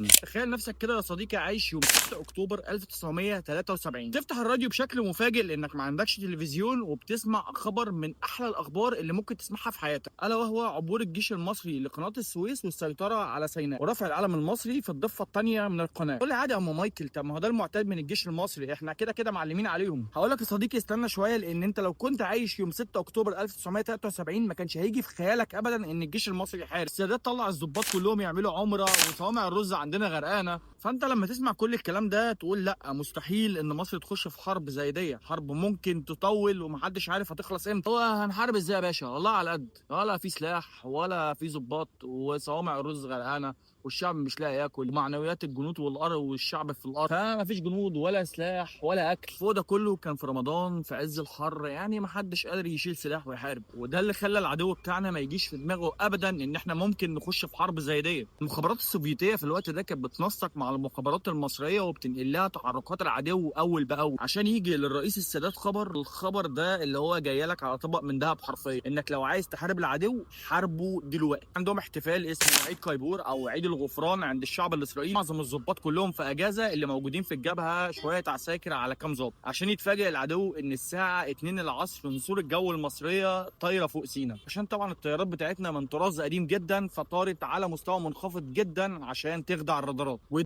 تخيل نفسك كده يا صديقي عايش يوم 6 اكتوبر 1973، تفتح الراديو بشكل مفاجئ لانك ما عندكش تلفزيون وبتسمع خبر من احلى الاخبار اللي ممكن تسمعها في حياتك، الا وهو عبور الجيش المصري لقناه السويس والسيطره على سيناء ورفع العلم المصري في الضفه الثانيه من القناه. قول لي عادي يا ام مايكل، طب ما هو ده المعتاد من الجيش المصري، احنا كده كده معلمين عليهم. هقول لك يا صديقي استنى شويه، لان انت لو كنت عايش يوم 6 اكتوبر 1973 ما كانش هيجي في خيالك ابدا ان الجيش المصري يحارب. السادات طلع الضباط كلهم يعملوا عمره وصوامع الرز عندنا غرقانه. فانت لما تسمع كل الكلام ده تقول لا، مستحيل ان مصر تخش في حرب زي دي، حرب ممكن تطول ومحدش عارف هتخلص امتى. هو هنحارب ازاي يا باشا؟ والله على قد، ولا في سلاح ولا في ضباط وصوامع الرز غرقانه والشعب مش لاقي ياكل، ومعنويات الجنود والارض والشعب في الارض، فما فيش جنود ولا سلاح ولا اكل. فوق ده كله كان في رمضان في عز الحر، يعني ما حدش قادر يشيل سلاح ويحارب، وده اللي خلى العدو بتاعنا ما يجيش في دماغه ابدا ان احنا ممكن نخش في حرب زي دي. المخابرات السوفيتيه في الوقت ده كانت بتنسق مع المخابرات المصريه وبتنقل لها تحركات العدو اول باول عشان يجي للرئيس السادات خبر. الخبر ده اللي هو جاي لك على طبق من دهب حرفيا، انك لو عايز تحارب العدو حاربه دلوقتي. عندهم احتفال اسمه عيد كايبور او عيد الغفران عند الشعب الاسرائيلي، معظم الضباط كلهم في اجازه، اللي موجودين في الجبهه شويه عساكر على كام ضابط، عشان يتفاجئ العدو ان الساعه 2 العصر نسور الجو المصريه طايره فوق سينا، عشان طبعا الطيارات بتاعتنا من طراز قديم جدا فطارت على مستوى منخفض جدا عشان تخدع الرادارات.